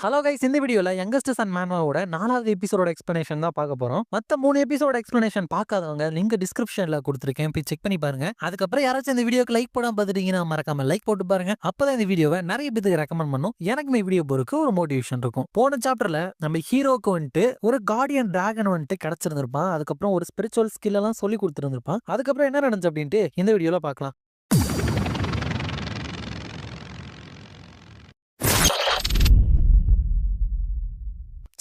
Hello guys, இந்த வீடியோல youngest Sun மேன்வாவோட 4வது எபிசோட எக்ஸ்பிளனேஷன் தான் பார்க்க போறோம். மத்த 3 எபிசோட எக்ஸ்பிளனேஷன் பார்க்காதவங்க லிங்க் டிஸ்கிரிப்ஷன்ல கொடுத்திருக்கேன், போய் செக் பண்ணி பாருங்க. அதுக்கப்புறம் யாராச்சும் இந்த வீடியோக்கு லைக் போடாம பார்த்துட்டீங்கன்னா மறக்காம லைக் போட்டு பாருங்க. அப்பதான் இந்த வீடியோவை நிறைய பேருக்கு ரெக்கமெண்ட் பண்ணும். எனக்குமே வீடியோ போறதுக்கு ஒரு மோட்டிவேஷன் இருக்கும். போன சாப்டர்ல நம்ம ஹீரோக்கு வந்துட்டு ஒரு கார்டியன் டிராகன் வந்துட்டு கிடைச்சிருந்திருப்பான். அதுக்கப்புறம் ஒரு ஸ்பிரிச்சுவல் ஸ்கில் எல்லாம் சொல்லி கொடுத்துருந்திருப்பான். அதுக்கப்புறம் என்ன நடந்துச்சு அப்படின்ட்டு இந்த வீடியோல பார்க்கலாம்.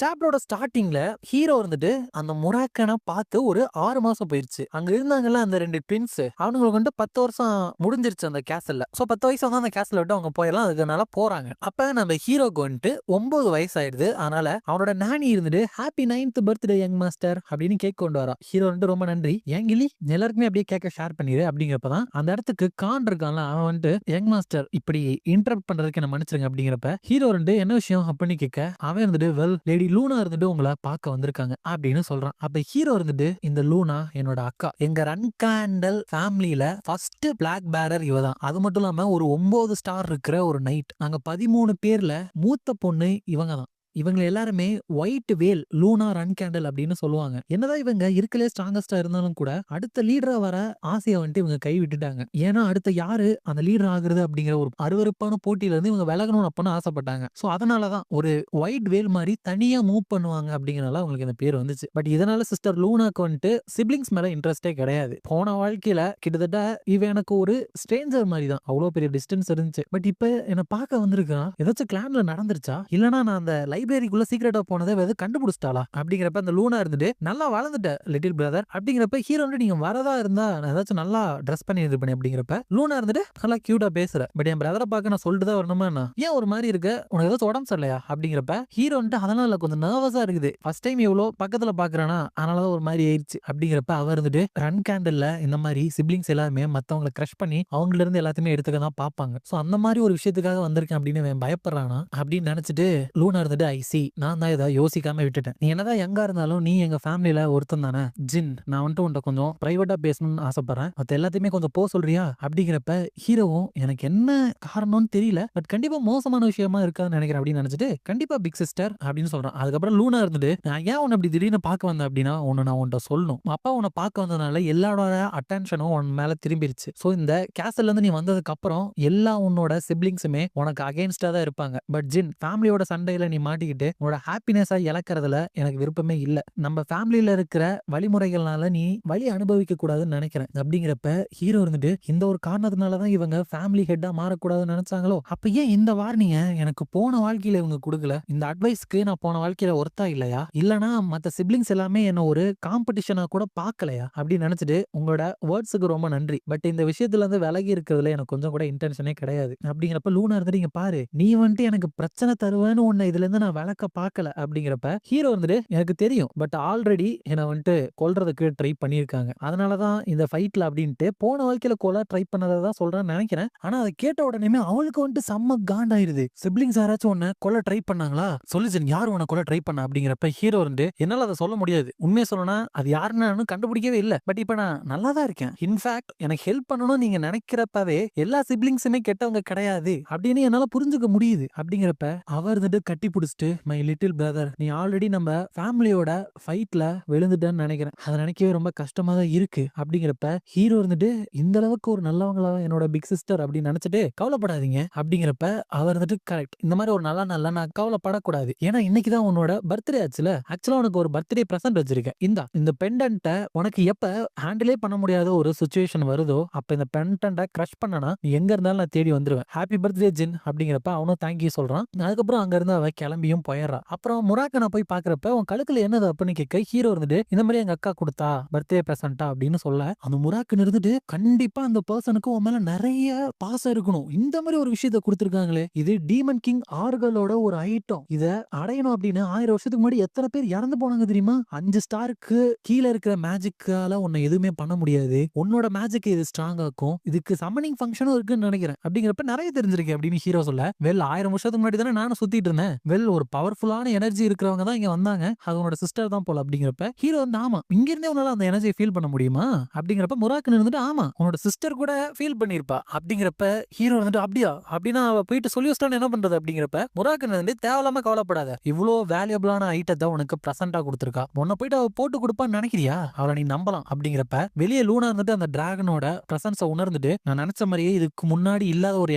சாப்டரோட ஸ்டார்டிங்ல ஹீரோ இருந்துட்டு அந்த முராக்கனை பார்த்து ஒரு 6 மாசம் போயிருச்சு. அங்க இருந்தாங்கல்ல அந்த 2 ட்வின்ஸ், அவங்களுக்கு வந்து 10 வருஷம் முடிஞ்சிருச்சு அந்த கேசல்ல. சோ 10 வயசு வந்து அந்த கேசல விட்டு அவங்க போயிடலாம். அதுக்குனால போறாங்க. அப்ப நம்ம ஹீரோக்கு வந்துட்டு 9 வயசு ஆயிடுது. அதனால அவனோட நானி இருந்துட்டு happy 9th birthday young master அப்படின்னு கேக் கொண்டு வரா. ஹீரோ வந்துட்டு ரொம்ப நன்றி யங் கிளி, எல்லாருக்குமே அப்படியே கேக்க ஷேர் பண்ணிடு அப்படிங்கிறப்பதான் அந்த இடத்துக்கு கான் இருக்கான்ல, அவன் வந்துட்டு யங் மாஸ்டர் இப்படி இன்டரப்ட் பண்றதுக்கு என்ன மன்னிச்சிருங்க அப்படிங்கிறப்ப ஹீரோ ரெண்டு என்ன விஷயம் அப்படின்னு கேட்க, அவன் இருந்துட்டு வெல் லேடி லூனா இருந்துட்டு உங்களை பார்க்க வந்திருக்காங்க அப்படின்னு சொல்றான். அப்ப ஹீரோ இருந்துட்டு இந்த லூனா என்னோட அக்கா, எங்க ரன்காண்டல் ஃபேமிலியில ஃபர்ஸ்ட் பிளாக் பேரர் இவதான். அது மட்டும் இல்லாம ஒரு 9 ஸ்டார் இருக்கிற ஒரு நைட். நாங்க 13 பேர்ல மூத்த பொண்ணு இவங்க தான். இவங்க எல்லாருமே ஒயிட் வேல் லூனா ரன் கேண்டல் அப்படின்னு சொல்லுவாங்க. என்னதான் இவங்க இருக்கலே ஸ்ட்ராங்கஸ்டா இருந்தாலும் கூட அடுத்த லீடரா வர ஆசையை வந்துட்டு இவங்க கை விட்டுட்டாங்க. ஏன்னா அடுத்த யாரு அந்த லீடர் ஆகுறது அப்படிங்கிற ஒரு அருவருப்பான போட்டியில இருந்து இவங்க விலகணும்னு அப்பன்னு ஆசைப்பட்டாங்க. சோ அதனாலதான் ஒரு ஒயிட் வேல் மாதிரி தனியா மூவ் பண்ணுவாங்க அப்படிங்கறனால அவங்களுக்கு இந்த பேர் வந்துச்சு. பட் இதனால சிஸ்டர் லூனாக்கு வந்துட்டு சிப்ளிங்ஸ் மேல இன்ட்ரெஸ்டே கிடையாது. போன வாழ்க்கையில கிட்டத்தட்ட இவ எனக்கு ஒரு ஸ்ட்ரேஞ்சர் மாதிரி தான், அவ்வளவு பெரிய டிஸ்டன்ஸ் இருந்துச்சு. பட் இப்ப என்ன பார்க்க வந்திருக்கான், ஏதாச்சும் கிளான்ல நடந்துருச்சா இல்லனா நான் அந்த லைப்ரரிக்குள்ள சீக்கிரட்டா போனதை கண்டுபிடிச்சிட்டாளா அப்படிங்கிறப்ப அந்த லூனா இருந்துட்டு நல்லா வளர்ந்துட்ட லிட்டில் பிரதர் அப்படிங்கிறப்ப ஹீரோ வந்து நீங்க வரதா இருந்தா நான் ஏதாச்சும் நல்லா ட்ரெஸ் பண்ணி இருப்பேன் அப்படிங்கிறப்ப லூனா இருந்துட்டு நல்லா கியூட்டா பேசுற. பட் என் பிரதரை பார்க்க நான் சொல்லிட்டு தான் வரணுமா, ஏன் ஒரு மாதிரி இருக்க, உனக்கு ஏதாச்சும் உடம்பு சரியில்லையா அப்படிங்கிறப்ப ஹீரோ வந்துட்டு அதனால கொஞ்சம் நர்வஸா இருக்குது. ஃபர்ஸ்ட் டைம் எவ்வளவு பக்கத்துல பாக்குறானா அதனாலதான் ஒரு மாதிரி ஆயிடுச்சு அப்படிங்கிறப்ப அவர் இருந்துட்டு ரன் கேண்டல்ல இந்த மாதிரி சிப்ளிங்ஸ் எல்லாருமே மத்தவங்களை கிரஷ் பண்ணி அவங்கள இருந்து எல்லாத்தையுமே எடுத்துக்க தான் பாப்பாங்க. சோ அந்த மாதிரி ஒரு விஷயத்துக்காக வந்திருக்கேன் அப்படின்னு பயப்படுறானா அப்படின்னு நினைச்சிட்டு லூனா இருந்துட்டு ஐசி நான் தான் ஏதாவது யோசிக்காம விட்டுட்டேன். நீ என்னதான் எங்க இருந்தாலும் நீ எங்க ஃபேமிலியில ஒருத்தன் தானே ஜின், நான் வந்துட்டு உன்ட்ட கொஞ்சம் பிரைவேட்டா பேசணும்னு ஆசைப்படுறேன், மத்த எல்லாத்தையுமே கொஞ்சம் போ சொல்றியா அப்படிங்கிறப்ப ஹீரோவும் எனக்கு என்ன காரணம்னு தெரியல, பட் கண்டிப்பா மோசமான விஷயமா இருக்காதுன்னு நினைக்கிறேன் அப்படின்னு நினைச்சிட்டு கண்டிப்பா பிக் சிஸ்டர் அப்படின்னு சொல்றான். அதுக்கப்புறம் லூனா இருந்துட்டு நான் ஏன் உன்னை அப்படி திடீர்னு பார்க்க வந்தேன் அப்படின்னா ஒன்னு நான் உன்ட்ட சொல்லணும். அப்பா உன்னை பார்க்க வந்ததுனால எல்லாரோட அட்டென்ஷனும் உன் மேல திரும்பிருச்சு. சோ இந்த கேசல்ல இருந்து நீ வந்ததுக்கு அப்புறம் எல்லா உன்னோட சிப்ளிங்ஸுமே உனக்கு அகைன்ஸ்டா தான் இருப்பாங்க. பட் ஜின் ஃபேமிலியோட சண்டையில நீ மாட்டிக்கிட்டு உன்னோட ஹாப்பினஸா இழக்கிறதுல எனக்கு விருப்பமே இல்ல. நம்ம ஃபேமிலியில இருக்கிற வழிமுறைகள்னால நீ வழி அனுபவிக்க கூடாதுன்னு நினைக்கிறேன் அப்படிங்கிறப்ப ஹீரோ இருந்துட்டு இந்த ஒரு காரணத்தினாலதான் இவங்க ஃபேமிலி ஹெட்டா மாறக்கூடாதுன்னு நினைச்சாங்களோ, அப்ப ஏன் இந்த வார்னிங்க எனக்கு போன வாழ்க்கையில இவங்க கொடுக்கல, இந்த அட்வைஸ்க்கு நான் போன வாழ்க்கையில ஒர்த்தா இல்லையா, இல்லனா மத்த சிப்ளிங்ஸ் எல்லாமே என்ன ஒரு காம்படிஷனா கூட பார்க்கலையா அப்படின்னு நினைச்சிட்டு உங்களோட வேர்ட்ஸுக்கு ரொம்ப நன்றி, பட் இந்த விஷயத்துல இருந்து விலகி இருக்கிறதுல எனக்கு கொஞ்சம் கூட இன்டென்ஷனே கிடையாது அப்படிங்கிறப்ப லூனா இருந்துட்டு இங்க பாரு நீ வந்துட்டு எனக்கு பிரச்சனை தருவேன்னு உன்னை இதுல இருந்து நான் விளக்க பார்க்கல அப்படிங்கிறப்ப ஹீரோ வந்துட்டு எனக்கு தெரியும், பட் ஆல்ரெடி என்ன வந்துட்டு கொல்றதுக்கு ட்ரை பண்ணியிருக்காங்க, அதனாலதான் இந்த ஃபைட்ல அப்படின்ட்டு போன வாழ்க்கையில கொலை ட்ரை பண்ணதான் சொல்றேன்னு நினைக்கிறேன். ஆனா அதை கேட்ட உடனே அவளுக்கு வந்துட்டு செம்ம காண்டாயிருது. சிப்ளிங்ஸ் யாராச்சும் உன்னை கொலை ட்ரை பண்ணாங்களா சொல்லுச்சு, யார் உன்னை கொலை ட்ரை பண்ண அப்படிங்கிறப்ப ஹீரோ வந்து என்னால அதை சொல்ல முடியாது, உண்மையை சொல்லணும்னா அது யாருன்னு நானும் கண்டுபிடிக்கவே இல்லை, பட் இப்ப நான் நல்லா தான் இருக்கேன், இன்ஃபேக்ட் எனக்கு ஹெல்ப் பண்ணணும் நீங்க நினைக்கிறப்பவே எல்லா சிப்ளிங்ஸுமே கெட்டவங்க கிடையாது அப்படின்னு என்னால புரிஞ்சுக்க முடியுது அப்படிங்கிறப்ப அவர் இருந்துட்டு கட்டி பிடிச்சிட்டு மை லிட்டில் பிரதர் நீ ஆல்ரெடி நம்ம ஃபேமிலியோட ஃபைட்ல விழுந்துட்டேன்னு நினைக்கிறேன், அதை நினைக்கவே ரொம்ப கஷ்டமா தான் இருக்கு அப்படிங்கிறப்ப ஹீரோ இருந்துட்டு இந்த அளவுக்கு ஒரு நல்லவங்களா என்னோட பிக் சிஸ்டர் அப்படின்னு நினைச்சிட்டு கவலைப்படாதீங்க அப்படிங்கிறப்ப அவர் இருந்துட்டு கரெக்ட், இந்த மாதிரி ஒரு நல்ல நான் கவலைப்படக்கூடாது, ஏன்னா இன்னைக்குதான் உன்னோட பர்த்டே ஆச்சுல, ஆக்சுவலா உனக்கு ஒரு பர்த்டே பிரசன்ட் வச்சிருக்கேன், இந்த பெண்டன்ட்ட உனக்கு எப்ப ஹேண்டிலே பண்ண முடியாத ஒரு சுச்சுவேஷன் வருதோ அப்ப இந்த பெண்டன்ட்ட கிரஷ் பண்ணனா நீ எங்க இருந்தாலும் நான் தேடி வந்துருவேன், ஹாப்பி பர்த்டே ஜின் அப்படிங்கிறப்ப அவனும் தேங்க்யூ சொல்றான். அதுக்கப்புறம் அங்க இருந்து அவ கிளம்பியும் போயிடுறா. அப்புறம் முராக்கனை போய் பாக்குறப்ப உன் கழுத்துல என்னது அப்படின்னு கேட்க ஹீரோ இருந்துட்டு இந்த மாதிரி எங்க அக்கா கொடுத்தா பர்த்டே பிரசன்டா அப்படின்னு சொல்ல அந்த முராக்கன் இருந்துட்டு கண்டிப்பா அந்த பர்சனுக்கு உன் மேல நிறைய பாசம் இருக்கணும், இந்த மாதிரி ஒரு விஷயத்த கொடுத்திருக்காங்களே, இது டீமன் கிங் ஆறுகளோட ஒரு ஐட்டம், இத அடையணும் அப்படின்னு 1000 வருஷத்துக்கு முன்னாடி எத்தனை பேர் இறந்து போனாங்க தெரியுமா, 5 ஸ்டாருக்கு கீழே இருக்கிற மேஜிக்கால உன்னை எதுவுமே பண்ண முடியாது, உன்னோட மேஜிக் இது ஸ்ட்ராங் ஆக்கும், இதுக்கு சம்மனிங் ஃபங்க்ஷனும் இருக்குன்னு நினைக்கிறேன் அப்படிங்கிறப்ப நிறைய தெரிஞ்சிருக்கேன் அப்படின்னு ஹீரோ சொல்ல, வெல் 1000 வருஷத்துக்கு முன்னாடி தானே நானும் சுத்திட்டு இருந்தேன், வெல் ஒரு பவர்ஃபுல்லான எனர்ஜி இருக்கிறவங்க தான் இங்க வந்தாங்க. அது உன்னோட சிஸ்டர் தான் போல அப்படிங்கிறப்ப ஹீரோ வந்து ஆமா இங்க இருந்தே உன்னால அந்த எனர்ஜியை ஃபீல் பண்ண முடியுமா அப்படிங்கிறப்ப முராக்கன் இருந்துட்டு ஆமா உன்னோட சிஸ்டர் கூட ஃபீல் பண்ணிருப்பா அப்படிங்கிறப்ப ஹீரோ வந்துட்டு அப்படியா அப்படின்னா அவ போயிட்டு சொல்லி வச்சிட்டான்னு என்ன பண்றது அப்படிங்கிறப்ப முராக்கன் வந்து தேவையில்லாம கவலைப்படாத இவ்வளோ வேல்யூபிளான ஐட்டத்தை உனக்கு பிரசன்டா கொடுத்துருக்கா உன்னை போயிட்டு அவ போட்டு கொடுப்பான்னு நினைக்கிறியா அவளை நீ நம்பலாம் அப்படிங்கிறப்ப வெளியே லூனா இருந்துட்டு அந்த டிராகனோட பிரசன்ஸை உணர்ந்துட்டு நான் நினைச்ச மாதிரியே இதுக்கு முன்னாடி இல்லாத ஒரு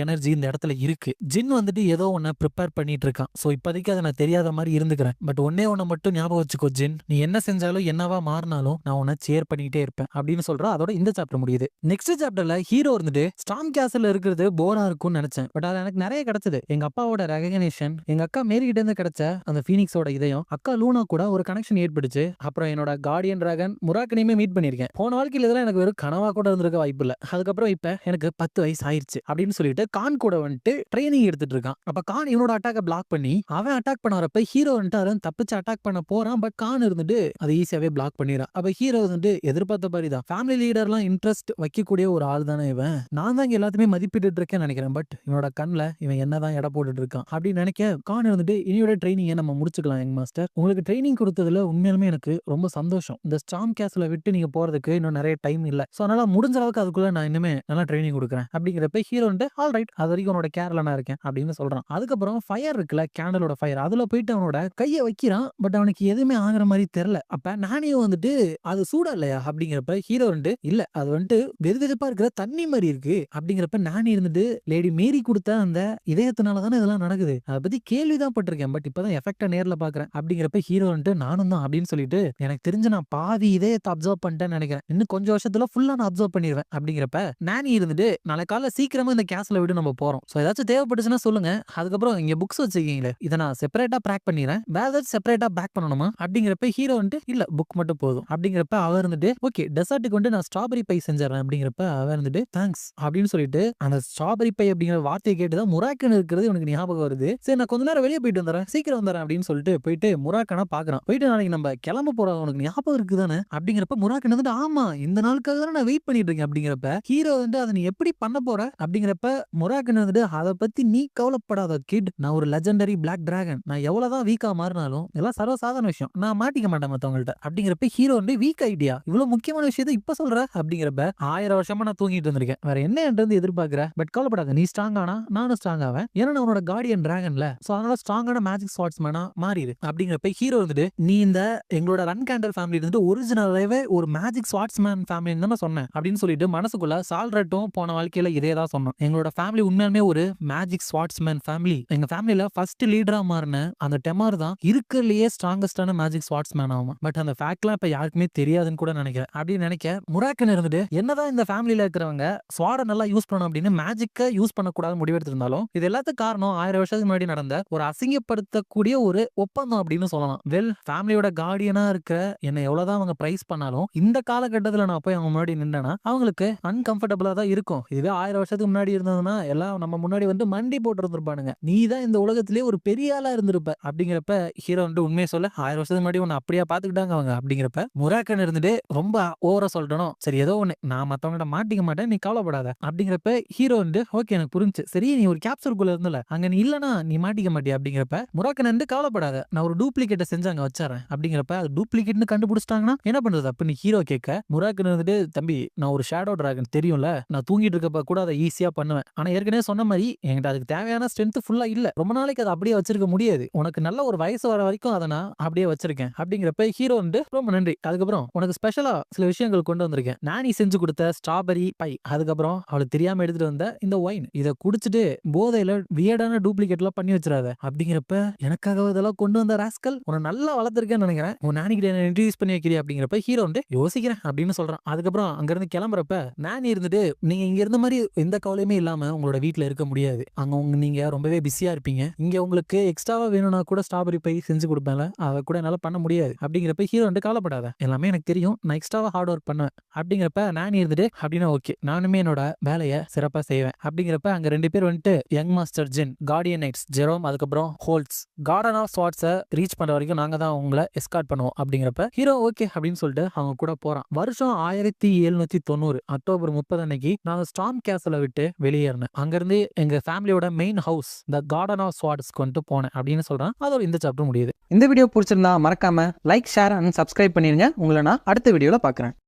எனர்ஜி இந்த இடத்துல இருக்கு ஜின் வந்துட்டு ஏதோ ஒன்ன ப்ரிப்பேர் பண்ணிட்டு இருக்கான் சோ இப்போதைக்கு அதை நான் தெரியாத மாதிரி இருந்துக்கிறேன் பட் ஒன்னே ஒன்ன மட்டும் ஞாபகம் வச்சுக்கோ ஜின் நீ என்ன செஞ்சாலும் என்னவா மாறினாலும் நான் உன்னை சேர் பண்ணிட்டே இருப்பேன் அப்படின்னு சொல்ற அதோட இந்த சாப்டர் முடியுது நெக்ஸ்ட் சாப்டர்ல ஹீரோ இருந்துட்டு ஸ்டார்ம் கேஸ்ல இருக்கிறது போரா இருக்கும்னு நினைச்சேன் பட் அது எனக்கு நிறைய கிடைச்சது எங்க அப்பாவோட ரெகக்னேஷன் எங்க அக்கா மேரி கிட்ட இருந்து கிடைச்ச அந்த ஃபீனிக்ஸோட இதயம் அக்கா லூனா கூட ஒரு கனெக்ஷன் ஏற்படுச்சு அப்புறம் என்னோட கார்டியன் டிராகன் முராக்கனையுமே மீட் பண்ணிருக்கேன் போன வாழ்க்கையில இதெல்லாம் எனக்கு வெறும் கனவா கூட இருந்திருக்க வாய்ப்பு இல்ல அதுக்கப்புறம் இப்ப எனக்கு 10 வயசு ஆயிருச்சு அப்படின்னு சொல்லிட்டு கான் கூட வந்துட்டு ட்ரைனிங் எடுத்துட்டு இருக்கான் அப்ப கான் இவனோட அட்டாக்க பிளாக் பண்ணி அவன் அட்டாக் பண்ண வரப்ப ஹீரோ வந்துட்டு அதை தப்பிச்சு அட்டாக் பண்ண போறான் பட் கான் இருந்துட்டு அதை ஈஸியாவே பிளாக் பண்ணிடுறான் அப்ப ஹீரோ வந்துட்டு எதிர்பார்த்த மாதிரி தான் ஃபேமிலி லீடர்லாம் இன்ட்ரெஸ்ட் வைக்கக்கூடிய ஒரு ஆள் தானே இவன் நான் தான் இங்க எல்லாத்தையுமே மதிப்பிட்டு இருக்கேன்னு நினைக்கிறேன் பட் இவனோட கண்ணில் இவன் என்னதான் எடை போட்டுட்டு இருக்கான் அப்படின்னு நினைக்க கான் இருந்துட்டு இனியோட ட்ரைனிங்கை நம்ம முடிச்சுக்கலாம் யங் மாஸ்டர் உங்களுக்கு ட்ரைனிங் கொடுத்ததுல உண்மையாலுமே எனக்கு ரொம்ப சந்தோஷம் இந்த ஸ்டார்ம் கேஸ்ல விட்டு நீங்க போறதுக்கு இன்னும் நிறைய டைம் இல்ல சோ அதனால முடிஞ்ச அளவுக்கு அதுக்குள்ள நான் இனிமே நல்லா ட்ரைனிங் கொடுக்குறேன் அப்படிங்கிறப்ப ஹீரோ வந்து ஆல் ரைட் அது வரைக்கும் உன்னோட கேர்ல நான் இருக்கேன் அப்படின்னு சொல்றான் அதுக்கப்புறம் ஃபயர் இருக்குல்ல கேண்டலோட ஃபயர் அதுல போயிட்டு அவனோட கையை வைக்கிறான் பட் அவனுக்கு எதுவுமே ஆகுற மாதிரி தெரியல அப்ப நானே வந்துட்டு அது சூடா இல்லையா அப்படிங்கிறப்ப ஹீரோ வந்துட்டு இல்ல அது வந்துட்டு வெதுவெதுப்பா இருக்கிற தண்ணி மாதிரி இருக்கு அப்படிங்கிறப்ப நானே இருந்துட்டு லேடி மேரி கொடுத்த அந்த இதயத்தினாலதானே இதெல்லாம் நடக்குது அதை பத்தி கேள்விதான் பட்டிருக்கேன் பட் இப்பதான் எஃபெக்டா நேர்ல பாக்குறேன் அப்படிங்கிறப்ப ஹீரோ வந்துட்டு நானும் தான் அப்படின்னு சொல்லிட்டு எனக்கு தெரிஞ்சு நான் பாதி இதயத்தை அப்சர்வ் பண்ணிட்டேன்னு நினைக்கிறேன் இன்னும் கொஞ்சம் வருஷத்துல ஃபுல்லா நான் அப்சர்வ் பண்ணிடுவேன் அப்படிங்கிறப்ப நானி இருந்துட்டு நாளை காலைல சீக்கிரமா இந்த கேஸ்ல விட்டு நம்ம போறோம் சோ ஏதாச்சும் தேவைப்பட்டுச்சுன்னா சொல்லுங்க அதுக்கப்புறம் இங்க புக்ஸ் வச்சிருக்கீங்களே இதை நான் செப்பரேட்டா பேக் பண்ணிடுறேன் வேற ஏதாச்சும் செப்பரேட்டா பேக் பண்ணணுமா அப்படிங்கிறப்ப ஹீரோ வந்துட்டு இல்ல புக் மட்டும் போதும் அப்படிங்கிறப்ப அவர் இருந்துட்டு ஓகே டெசர்ட்டுக்கு வந்து நான் ஸ்ட்ராபெரி பை செஞ்சிடறேன் அப்படிங்கிறப்ப அவர் இருந்துட்டு தேங்க்ஸ் அப்படின்னு சொல்லிட்டு அந்த ஸ்ட்ராபெரி பை அப்படிங்கிற வார்த்தையை கேட்டுதான் முராக்கன் இருக்கிறது உனக்கு ஞாபகம் வருது சரி நான் கொஞ்ச நேரம் வெளியே போயிட்டு வந்துறேன் சீக்கிரம் வந்துறேன் அப்படின்னு சொல்லிட்டு போயிட்டு முராக்கனா பாக்குறான் போயிட்டு நாளைக்கு நம்ம கிளம்ப போறோம் உனக்கு ஞாபகம் இருக்குதானே அப்படிங்கிறப்ப முராக்கன் வந்துட்டு ஆமா இந்த நாளுக்காக தான் நான் வெயிட் பண்ணிட்டு இருக்கேன் அப்படிங்கிறப்ப ஹீரோ வந்து அதை நீ எப்படி பண்ண போற அப்படிங்கிறப்ப முராக்கன் வந்துட்டு அதை பத்தி நீ கவலைப்படாத கிட் நான் ஒரு லெஜெண்டரி பிளாக் டிராகன் நான் எவ்வளவுதான் வீக்கா மாறினாலும் எல்லாம் சர்வசாதாரண விஷயம் நான் மாட்டிக்க மாட்டேன் மத்தவங்கள்ட்ட அப்படிங்கிறப்ப ஹீரோ வந்து வீக் ஐடியா இவ்வளவு முக்கியமான விஷயத்தை இப்ப சொல்ற அப்படிங்கிறப்ப 1000 வருஷமா நான் தூங்கிட்டு இருந்திருக்கேன் வேற என்ன எதிர்பார்க்கிற பட் கவலைப்படாத நீ ஸ்ட்ராங் ஆனா நானும் ஸ்ட்ராங் ஆவேன் ஏன்னா நான் உன்னோட கார்டியன் டிராகன்ல சோ அதனால ஸ்ட்ராங்கான மேஜிக் ஸ்வாட்ஸ் மேனா மாறிடு அப்படிங்கிறப்ப ஹீரோ வந்துட்டு நீ இந்த எங்களோட ரன் கேண்டல் ஃபேமிலி இருந்துட்டு ஒரிஜினலாவே ஒரு மேஜிக் ஸ்வாட்ஸ் மேன் ஃபேமிலின்னு தான் சொன்னேன் அப்படின்னு சொல்லிட்டு மனசுக்குள்ள சால்ரட்டும் போன வாழ்க்கையில இதே தான் சொன்னோம் எங்களோட ஃபேமிலி உண்மையாலுமே ஒரு மேஜிக் ஸ்வாட்ஸ்மேன் ஃபேமிலி எங்க ஃபேமிலில ஃபர்ஸ்ட் லீடரா மாறின அந்த டெமார் தான் இருக்கிறதுலயே ஸ்ட்ராங்கஸ்டான மேஜிக் ஸ்வாட்ஸ்மேன் ஆகும் பட் அந்த ஃபேக்ட்லாம் இப்ப யாருக்குமே தெரியாதுன்னு கூட நினைக்கிறேன் அப்படின்னு நினைக்க முராக்கன் இருந்துட்டு என்னதான் இந்த ஃபேமிலில இருக்கிறவங்க ஸ்வாட நல்லா யூஸ் பண்ணணும் அப்படின்னு மேஜிக்க யூஸ் பண்ணக்கூடாது முடிவெடுத்திருந்தாலும் இது எல்லாத்துக்கும் காரணம் 1000 வருஷத்துக்கு முன்னாடி நடந்த ஒரு அசிங்கப்படுத்தக்கூடிய ஒரு ஒப்பந்தம் அப்படின்னு சொல்லலாம் ஃபேமிலியோட கார்டியனா இருக்க என்ன எவ்வளவுதான் அவங்க பிரைஸ் பண்ணாலும் இந்த காலகட்டத்துல நான் போய் அவங்க முன்னாடி நின்றேன்னா அவங்களுக்கு அன்கம்ஃபர்டபுளா தான் இருக்கும் இதுவே 1000 வருஷத்துக்கு முன்னாடி இருந்ததுன்னா எல்லாம் நம்ம முன்னாடி வந்து மண்டி போட்டு இருந்திருப்பானுங்க நீ தான் இந்த உலகத்திலேயே ஒரு பெரிய ஆளா இருந்திருப்ப அப்படிங்கிறப்ப ஹீரோ வந்து உண்மையை சொல்ல 1000 வருஷத்துக்கு முன்னாடி உன்னை அப்படியா பாத்துக்கிட்டாங்க அவங்க அப்படிங்கிறப்ப முராக்கன் இருந்துட்டு ரொம்ப ஓவரா சொல்லிட்டணும் சரி ஏதோ ஒண்ணு நான் மத்தவங்கிட்ட மாட்டிக்க மாட்டேன் நீ கவலைப்படாத அப்படிங்கிறப்ப ஹீரோ வந்து ஓகே எனக்கு புரிஞ்சு சரி நீ ஒரு கேப்சூல்குள்ள இருந்தல அங்க நீ இல்லனா நீ மாட்டிக்க மாட்டியா அப்படிங்கிறப்ப முராக்கன் வந்து கவலைப்படாத நான் ஒரு டூப்ளிகேட்டை செஞ்சு அங்க வச்சிடறேன் அப்படிங்கிறப்ப அது டூப்ளிகேட்னு கண்டுபிடிச்சிட்டாங்கன்னா என்ன பண்றது அப்ப நீ ஹீரோ கேட்க முராக்கன் வந்துட்டு தம்பி நான் ஒரு ஷேடோ டிராகன் தெரியும்ல நான் தூங்கிட்டு இருக்கப்ப கூட அதை ஈஸியா பண்ணுவேன் ஆனா ஏற்கனவே சொன்ன மாதிரி என்கிட்ட அதுக்கு தேவையான ஸ்ட்ரென்த் ஃபுல்லா இல்ல ரொம்ப நாளைக்கு அதை அப்படியே வச்சிருக்க முடியாது உனக்கு நல்ல ஒரு வயசு வர வரைக்கும் அதை நான் அப்படியே வச்சிருக்கேன் அப்படிங்கிறப்ப ஹீரோ வந்து ரொம்ப நன்றி அதுக்கப்புறம் உனக்கு ஸ்பெஷலா சில விஷயங்கள் கொண்டு வந்திருக்கேன் நானி செஞ்சு கொடுத்த ஸ்ட்ராபெரி பை அதுக்கப்புறம் அவளுக்கு தெரியாம எடுத்துட்டு வந்த இந்த ஒயின் இதை குடிச்சிட்டு போதையில வியர்டான டூப்ளிகேட் எல்லாம் பண்ணி வச்சிடாத அப்படிங்கிறப்ப எனக்காக இதெல்லாம் கொண்டு வந்த ராஸ்கல் உன்னை நல்லா வளர்த்திருக்கேன்னு நினைக்கிறேன் உன் நானி கிட்ட இன்ட்ரடியூஸ் பண்ணி வைக்கிறியா அப்படிங்கிறப்ப ஹீரோ வந்து யோசிக்கிறேன் அப்படின்னு சொல்றான் அதுக்கப்புறம் அங்க இருந்து கிளம்புறப்ப நானி இருந்துட்டு நீங்க இங்க இருந்த மாதிரி எந்த கவலையுமே இல்லாம உங்களோட வீட்டுல இருக்க முடியாது அங்க நீங்க ரொம்பவே பிஸியா இருப்பீங்க இங்க உங்களுக்கு எக்ஸ்ட்ராவா வேணும்னா கூட ஸ்ட்ராபெரி பை செஞ்சு கொடுப்பேன்ல அதை கூட என்னால பண்ண முடியாது அப்படிங்கிறப்ப ஹீரோ வந்து கவலைப்படாத எல்லாமே எனக்கு தெரியும் நான் எக்ஸ்ட்ராவா ஹார்ட் ஒர்க் பண்ணுவேன் அப்படிங்கிறப்ப நானி இருந்துட்டு அப்படின்னா ஓகே நானுமே என்னோட வேலையை சிறப்பா செய்வேன் அப்படிங்கிறப்ப அங்க 2 பேர் வந்துட்டு யங் மாஸ்டர் ஜின் கார்டியன் நைட்ஸ் ஜெரோம் அதுக்கப்புறம் ஹோல்ட்ஸ் கார்டன் ஆஃப் ஸ்வாட்ஸை ரீச் பண்ற வரைக்கும் நாங்க தான் உங்களை எஸ்கார்ட் பண்ணுவோம் அப்படிங்கிறப்ப ஹீரோ ஓகே அப்படின்னு சொல்லிட்டு அவங்க கூட போறான் வருஷம் 1790 அக்டோபர் 30 அன்னைக்கு நான் ஸ்டார்ம் கேஸ்ல விட்டு வெளியேறினேன் அங்கிருந்து எங்க ஃபேமிலியோட main house the garden of ஸ்வாட்ஸ்க்கு வந்துட்டு போனேன் அப்படின்னு சொல்றான். அதோட இந்த சாப்டர் முடியுது. இந்த வீடியோ பிடிச்சிருந்தா மறக்காம லைக், ஷேர் அண்ட் சப்ஸ்கிரைப் பண்ணிருங்க. உங்களை நான் அடுத்த வீடியோல பார்க்குறேன்.